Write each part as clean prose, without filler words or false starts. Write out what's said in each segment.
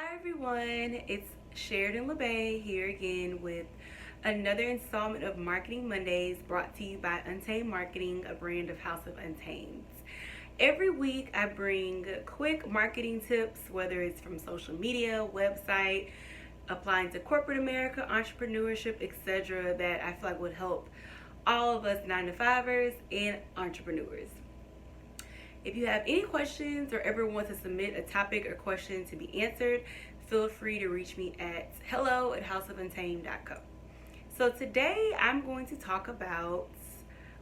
Hi everyone, it's Sheridan LeBay here again with another installment of Marketing Mondays brought to you by Untamed Marketing, a brand of House of Untamed. Every week I bring quick marketing tips, whether it's from social media, website, applying to corporate America, entrepreneurship, etc., that I feel like would help all of us 9-to-5ers and entrepreneurs. If you have any questions or ever want to submit a topic or question to be answered, feel free to reach me at hello@houseofuntamed.co. So today I'm going to talk about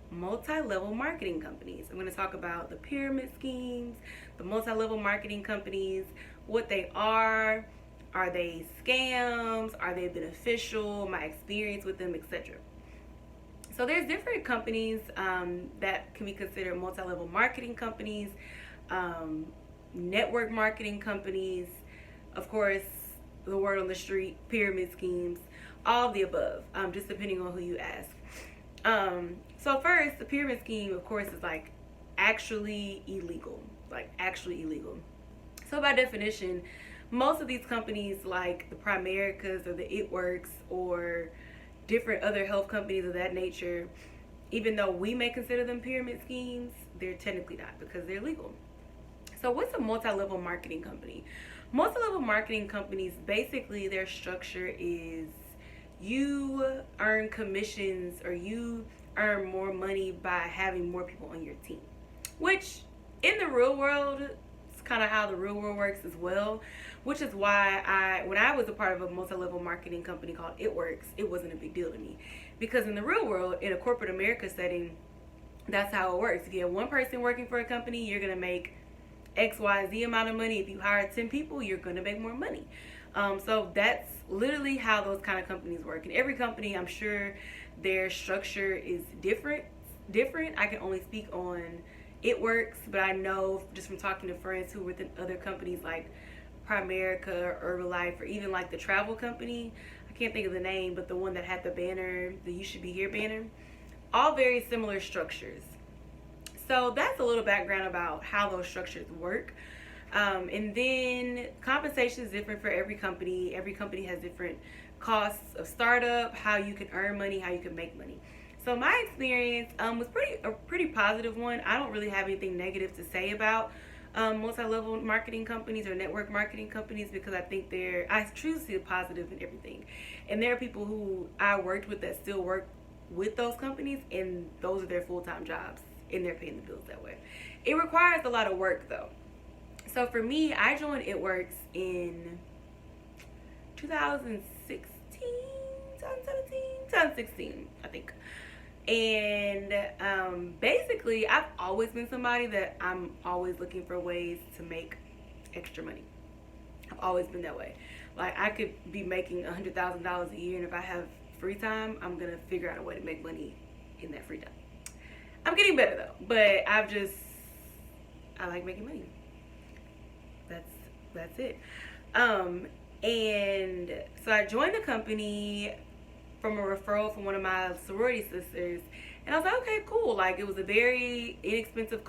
multi-level marketing companies. I'm going to talk about the pyramid schemes, the multi-level marketing companies, what they are they scams, are they beneficial, my experience with them, etc. So there's different companies that can be considered multi-level marketing companies, network marketing companies, of course, the word on the street, pyramid schemes, all of the above, just depending on who you ask. So first, the pyramid scheme, of course, is actually illegal. So by definition, most of these companies like the Primericas or the It Works or different other health companies of that nature, even though we may consider them pyramid schemes, they're technically not because they're legal. So what's a multi-level marketing company? Multi-level marketing companies, basically their structure is you earn commissions or you earn more money by having more people on your team, which in the real world, it's kind of how the real world works as well, which is why when I was a part of a multi-level marketing company called It Works, it wasn't a big deal to me. Because in the real world, in a corporate America setting, that's how it works. If you have one person working for a company, you're going to make X, Y, Z amount of money. If you hire 10 people, you're going to make more money. So that's literally how those kind of companies work. And every company, I'm sure their structure is different. I can only speak on It Works, but I know just from talking to friends who were with other companies like Primerica or Herbalife, or even like the travel company, I can't think of the name, but the one that had the banner, the You Should Be Here banner, all very similar structures. So that's a little background about how those structures work. And then compensation is different for every company. Every company has different costs of startup, how you can earn money, how you can make money. So my experience was a pretty positive one. I don't really have anything negative to say about multi-level marketing companies or network marketing companies, because I truly see the positive in everything. And there are people who I worked with that still work with those companies, and those are their full-time jobs, and they're paying the bills that way. It requires a lot of work though. So for me, I joined It Works in 2016, I think. And basically, I've always been somebody that I'm always looking for ways to make extra money. I've always been that way. Like, I could be making $100,000 a year, and if I have free time, I'm gonna figure out a way to make money in that free time. I'm getting better though, but I like making money. That's it. And so I joined the company from a referral from one of my sorority sisters, and I was like, okay, cool. Like, it was a very inexpensive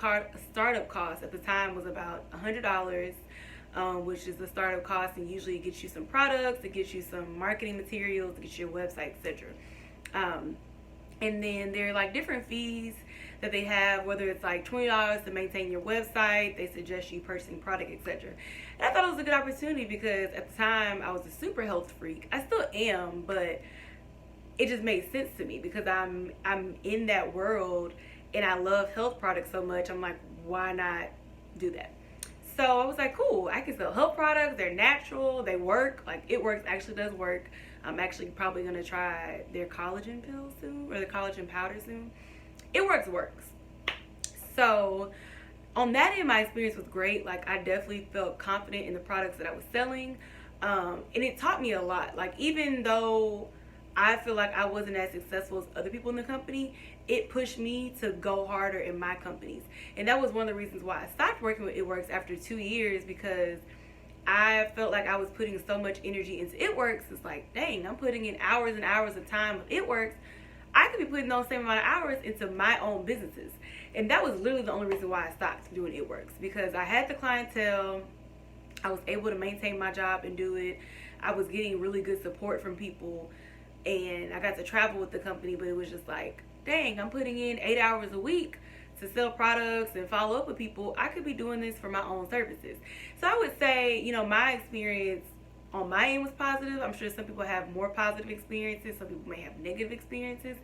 startup cost. At the time was about $100, which is the startup cost, and usually it gets you some products, it gets you some marketing materials, it gets you a website, etc. And then there are like different fees that they have, whether it's like $20 to maintain your website, they suggest you purchasing product, etc. And I thought it was a good opportunity because at the time I was a super health freak. I still am, but it just made sense to me because I'm in that world and I love health products so much. I'm like, why not do that? So I was like, cool, I can sell health products. They're natural, they work. Like, It Works actually does work. I'm actually probably gonna try their collagen pills soon, or the collagen powder soon. It works. So on that end, my experience was great. Like, I definitely felt confident in the products that I was selling, and it taught me a lot. Like, even though I feel like I wasn't as successful as other people in the company, it pushed me to go harder in my companies. And that was one of the reasons why I stopped working with It Works after 2 years, because I felt like I was putting so much energy into It Works. It's like, dang, I'm putting in hours and hours of time with It Works. I could be putting those same amount of hours into my own businesses. And that was literally the only reason why I stopped doing It Works, because I had the clientele, I was able to maintain my job and do it. I was getting really good support from people, and I got to travel with the company, but it was just like, dang, I'm putting in 8 hours a week to sell products and follow up with people. I could be doing this for my own services. So I would say, you know, my experience on my end was positive. I'm sure some people have more positive experiences. Some people may have negative experiences.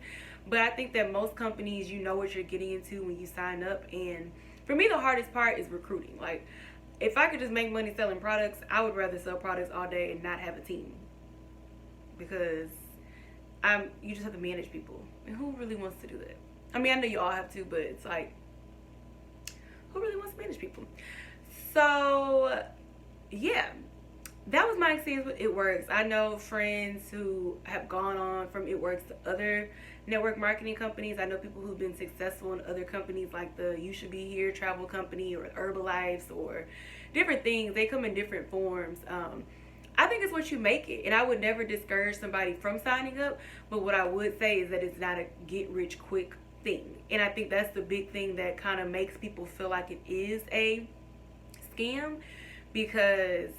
But I think that most companies, you know what you're getting into when you sign up. And for me, the hardest part is recruiting. Like, if I could just make money selling products, I would rather sell products all day and not have a team. Because you just have to manage people. And who really wants to do that? I mean, I know you all have to, but it's like, who really wants to manage people? So, yeah, that was my experience with It Works. I know friends who have gone on from It Works to other network marketing companies. I know people who've been successful in other companies like the You Should Be Here travel company or Herbalife or different things. They come in different forms. I think it's what you make it. And I would never discourage somebody from signing up. But what I would say is that it's not a get rich quick thing. And I think that's the big thing that kind of makes people feel like it is a scam, because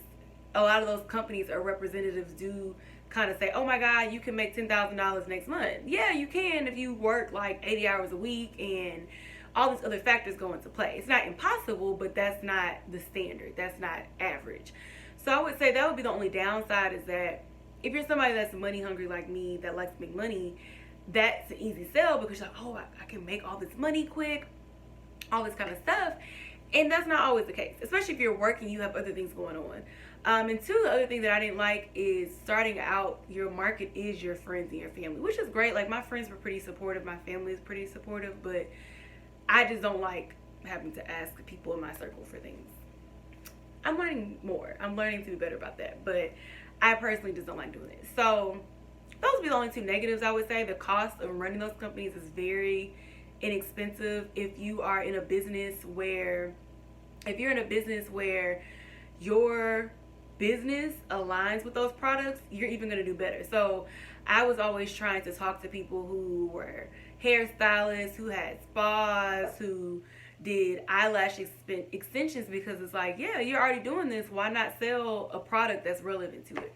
a lot of those companies or representatives do kind of say, oh my God, you can make $10,000 next month. Yeah, you can if you work like 80 hours a week and all these other factors go into play. It's not impossible, but that's not the standard. That's not average. So I would say that would be the only downside, is that if you're somebody that's money hungry like me, that likes to make money, that's an easy sell, because you're like, oh, I can make all this money quick, all this kind of stuff. And that's not always the case, especially if you're working, you have other things going on. And two, the other thing that I didn't like is starting out, your market is your friends and your family, which is great. Like, my friends were pretty supportive, my family is pretty supportive, but I just don't like having to ask people in my circle for things. I'm learning more. I'm learning to be better about that, but I personally just don't like doing it. So those would be the only two negatives I would say. The cost of running those companies is very inexpensive. If you are in a business where, your business aligns with those products, you're even going to do better. So I was always trying to talk to people who were hairstylists, who had spas, who did eyelash extensions, because it's like, yeah, you're already doing this. Why not sell a product that's relevant to it?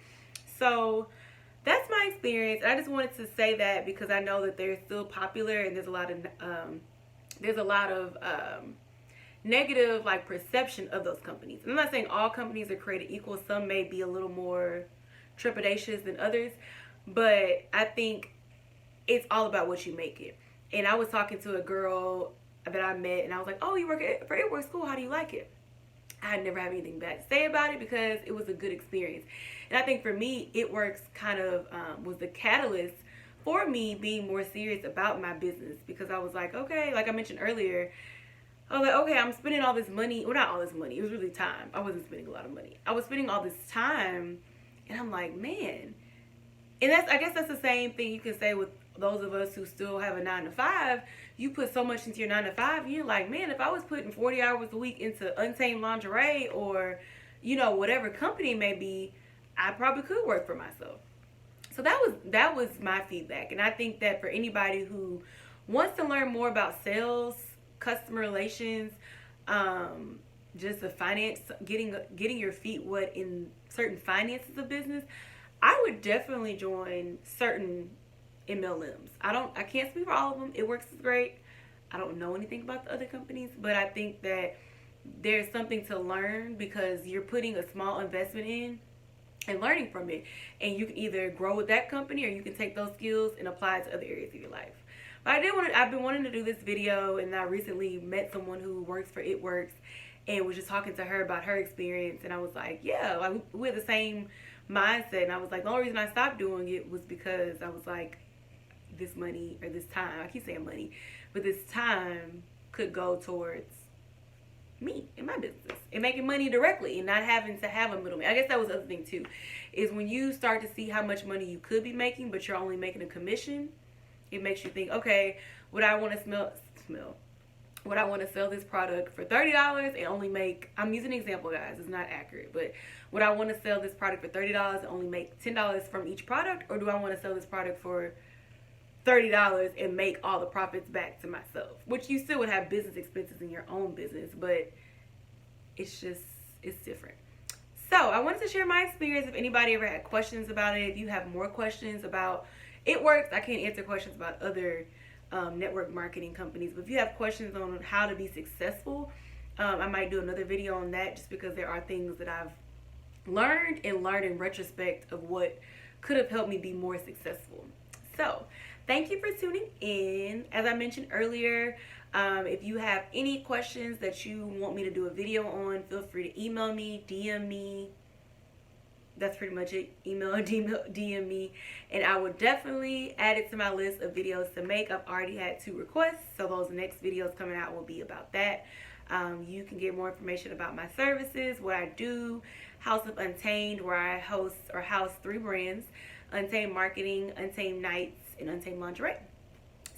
So that's my experience. I just wanted to say that because I know that they're still popular, and there's a lot of negative like perception of those companies. And I'm not saying all companies are created equal. Some may be a little more trepidatious than others, but I think it's all about what you make it. And I was talking to a girl that I met, and I was like, oh, you work for It Works, cool, how do you like it? I had never had anything bad to say about it because it was a good experience. And I think for me, It Works kind of was the catalyst for me being more serious about my business, because I was like, okay, like I mentioned earlier, I was like, okay, I'm spending all this money. Well, not all this money. It was really time. I wasn't spending a lot of money. I was spending all this time, and I'm like, man. And I guess that's the same thing you can say with those of us who still have a 9-to-5. You put so much into your 9-to-5, and you're like, man, if I was putting 40 hours a week into Untamed lingerie or, you know, whatever company it may be, I probably could work for myself. So that was my feedback. And I think that for anybody who wants to learn more about sales, customer relations, just the finance, getting your feet wet in certain finances of business, I would definitely join certain MLMs. I can't speak for all of them. It Works is great. I don't know anything about the other companies, but I think that there's something to learn, because you're putting a small investment in and learning from it, and you can either grow with that company, or you can take those skills and apply it to other areas of your life. But I've been wanting to do this video, and I recently met someone who works for It Works and was just talking to her about her experience, and I was like, yeah, like we had the same mindset. And I was like, the only reason I stopped doing it was because I was like, this money, or this time, I keep saying money, but this time could go towards me and my business and making money directly and not having to have a middleman. I guess that was the other thing too, is when you start to see how much money you could be making, but you're only making a commission, it makes you think, okay, would I want to would I want to sell this product for $30 and only make, I'm using an example, guys, it's not accurate, but would I want to sell this product for $30 and only make $10 from each product, or do I want to sell this product for $30 and make all the profits back to myself? Which you still would have business expenses in your own business, but it's different. So I wanted to share my experience. If anybody ever had questions about it, if you have more questions about It Works, I can't answer questions about other network marketing companies. But if you have questions on how to be successful, I might do another video on that, just because there are things that I've learned in retrospect of what could have helped me be more successful. So thank you for tuning in. As I mentioned earlier, if you have any questions that you want me to do a video on, feel free to email me, DM me. That's pretty much it. Email or DM me, and I will definitely add it to my list of videos to make. I've already had 2 requests, so those next videos coming out will be about that. You can get more information about my services, what I do, House of Untamed, where I house 3 brands: Untamed Marketing, Untamed Nights, and Untamed Lingerie.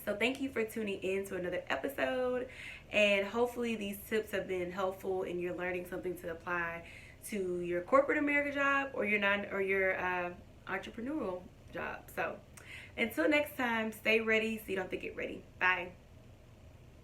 So thank you for tuning in to another episode, and hopefully these tips have been helpful and you're learning something to apply to your corporate America job or your entrepreneurial job. So until next time, stay ready so you don't have to get ready. Bye.